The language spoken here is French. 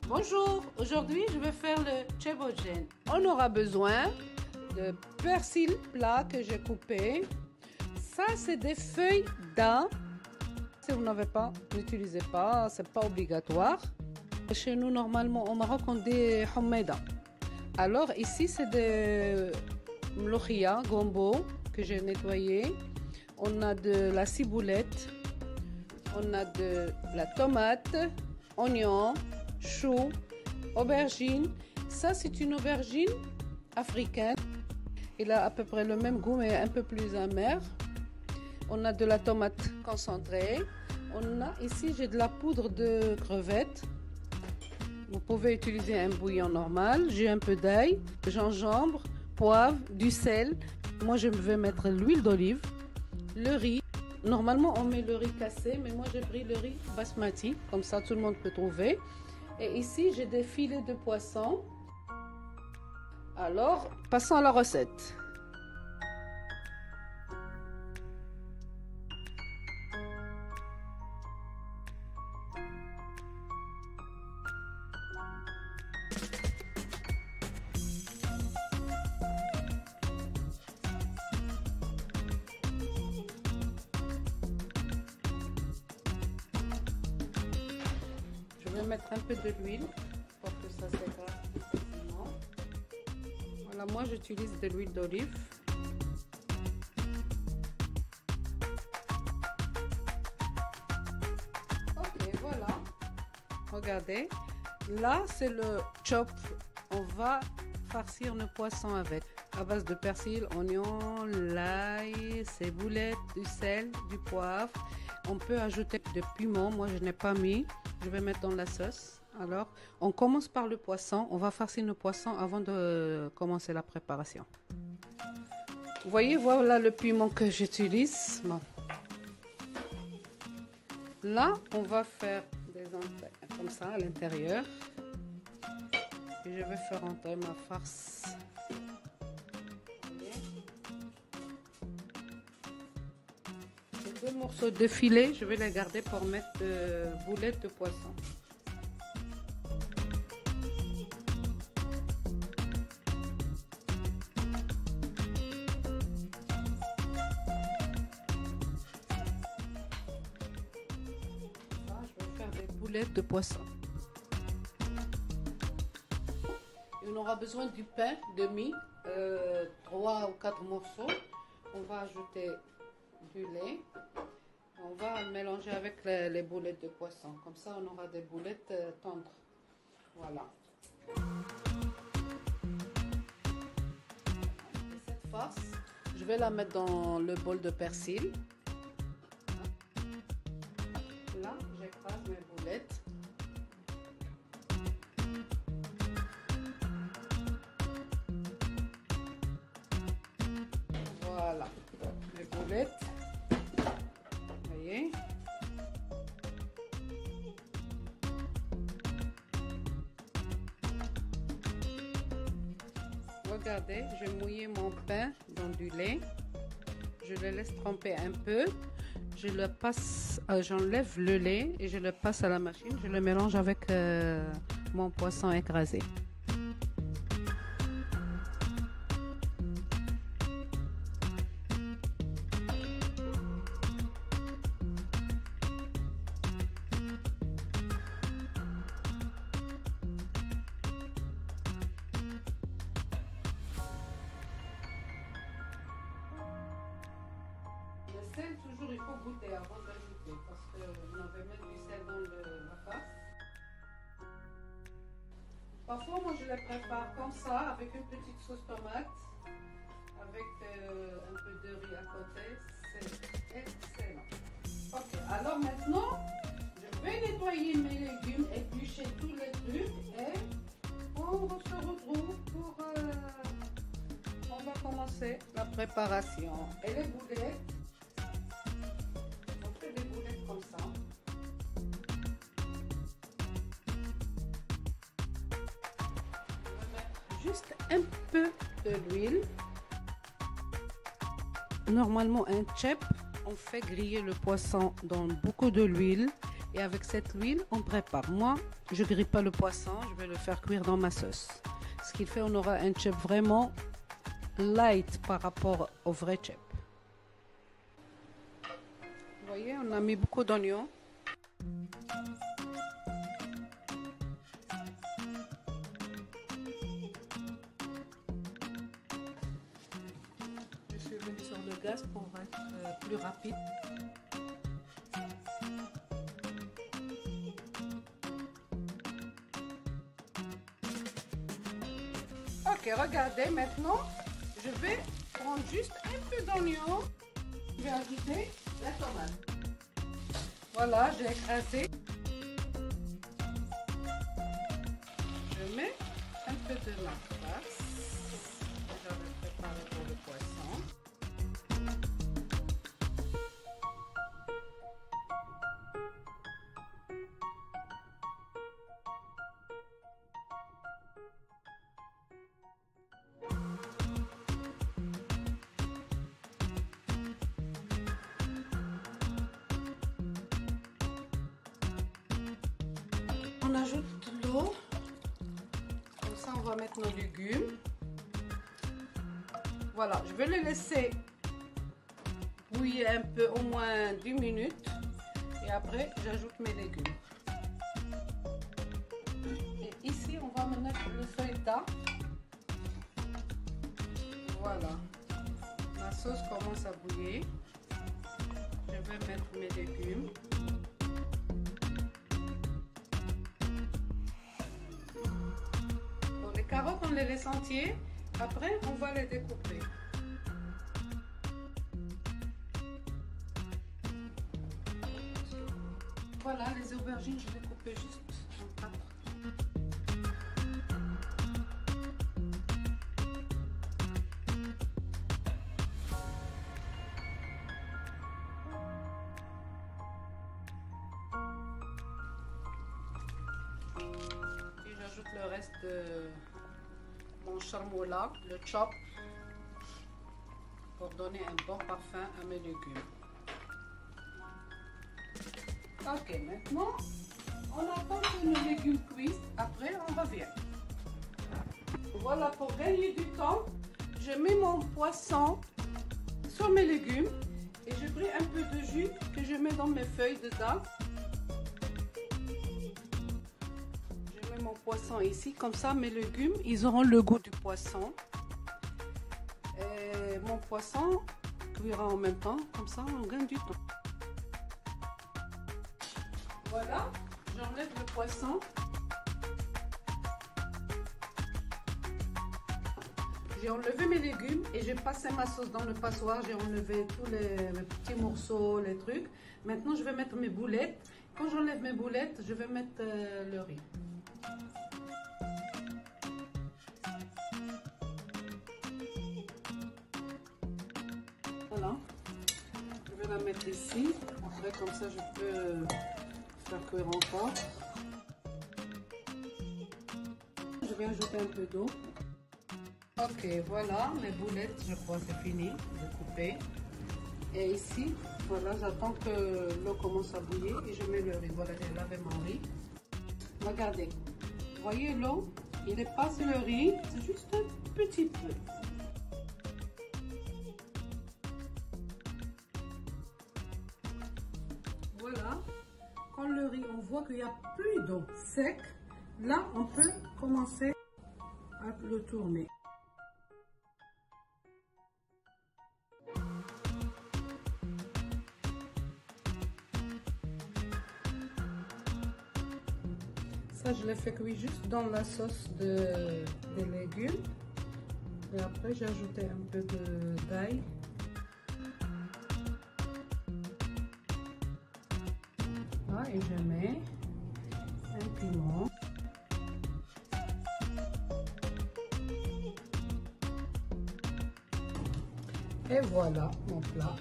Bonjour, aujourd'hui je vais faire le chebogen. On aura besoin de persil plat que j'ai coupé. Ça c'est des feuilles d'A. Si vous n'avez pas, n'utilisez pas, c'est pas obligatoire. Chez nous normalement au Maroc on dit humeda. Alors ici c'est des mloukhia, gombo que j'ai nettoyé. On a de la ciboulette, on a de la tomate, oignon, chou, aubergine. Ça c'est une aubergine africaine. Il a à peu près le même goût mais un peu plus amer. On a de la tomate concentrée. On a ici j'ai de la poudre de crevettes. Vous pouvez utiliser un bouillon normal. J'ai un peu d'ail, gingembre, poivre, du sel. Moi je vais mettre l'huile d'olive, le riz. Normalement on met le riz cassé, mais moi j'ai pris le riz basmati, comme ça tout le monde peut trouver. Et ici j'ai des filets de poisson. Alors passons à la recette. Je vais mettre un peu de l'huile pour que ça s'écrase facilement. Voilà, moi j'utilise de l'huile d'olive. Ok, voilà. Regardez. Là, c'est le chop. On va farcir le poisson avec. À base de persil, oignon, l'ail, ciboulette, du sel, du poivre. On peut ajouter de piment. Moi, je n'ai pas mis. Je vais mettre dans la sauce. Alors, on commence par le poisson. On va farcir le poisson avant de commencer la préparation. Vous voyez, voilà le piment que j'utilise. Bon. Là, on va faire des entrées comme ça à l'intérieur. Et je vais faire entrer ma farce. Ces deux morceaux de filet, je vais les garder pour mettre de boulettes de poisson. Ça, je vais faire des boulettes de poisson. On aura besoin du pain de mie, 3 ou 4 morceaux. On va ajouter du lait. On va mélanger avec les boulettes de poisson. Comme ça, on aura des boulettes tendres. Voilà. Et cette farce, je vais la mettre dans le bol de persil. Là, j'écrase mes boulettes. Voilà, les boulettes. Voyez. Regardez, j'ai mouillé mon pain dans du lait. Je le laisse tremper un peu. Je le passe, j'enlève le lait et je le passe à la machine. Je le mélange avec mon poisson écrasé. Le sel, toujours, il faut goûter avant d'ajouter parce qu'on va mettre du sel dans la farce. Parfois, moi, je les prépare comme ça, avec une petite sauce tomate, avec un peu de riz à côté. C'est excellent. Ok, alors maintenant, je vais nettoyer mes légumes, éplucher tous les trucs et on se retrouve pour... on va commencer la préparation. Et les boulettes. Des boulettes comme ça. Je vais mettre juste un peu de l'huile. Normalement un chep, on fait griller le poisson dans beaucoup de l'huile et avec cette huile, on prépare. Moi, je ne grille pas le poisson, je vais le faire cuire dans ma sauce. Ce qui fait on aura un chip vraiment light par rapport au vrai chip. Vous voyez, on a mis beaucoup d'oignons. Je suis venue sur le gaz pour être plus rapide. Ok, regardez, maintenant, je vais prendre juste un peu d'oignon. Je vais ajouter la tomate. Voilà, j'ai écrasé. Je mets un peu de la farce. J'avais préparé pour le poisson. On ajoute de l'eau, comme ça on va mettre nos légumes. Voilà, je vais les laisser bouillir un peu, au moins 10 minutes, et après j'ajoute mes légumes. Et ici on va mettre le feuilletas. Voilà, la sauce commence à bouillir. Je vais mettre mes légumes. Les carottes, on les laisse entiers. Après, on va les découper. Voilà, les aubergines, je vais couper juste en 4. Et j'ajoute le reste de mon charmoula, le chop, pour donner un bon parfum à mes légumes. Ok, maintenant, on attend que nos légumes cuisent. Après, on revient. Voilà, pour gagner du temps, je mets mon poisson sur mes légumes et je pris un peu de jus que je mets dans mes feuilles dedans. Mon poisson ici, comme ça mes légumes ils auront le goût du poisson et mon poisson cuira en même temps, comme ça on gagne du temps. Voilà, j'enlève le poisson. J'ai enlevé mes légumes et j'ai passé ma sauce dans le passoire. J'ai enlevé tous les petits morceaux, les trucs. Maintenant je vais mettre mes boulettes. Quand j'enlève mes boulettes, je vais mettre le riz. Voilà, je vais la mettre ici. Après, comme ça, je peux faire cuire encore. Je vais ajouter un peu d'eau. Ok, voilà, mes boulettes, je crois c'est fini de couper. Et ici, voilà, j'attends que l'eau commence à bouillir et je mets le riz. Voilà, j'ai lavé mon riz. Regardez, vous voyez l'eau, il est pas sur le riz, c'est juste un petit peu. Voilà, quand le riz, on voit qu'il n'y a plus d'eau sec, là on peut commencer à le tourner. Ça, je l'ai fait cuire juste dans la sauce des légumes. Et après, j'ai ajouté un peu d'ail. Ah, et je mets un piment. Et voilà mon plat.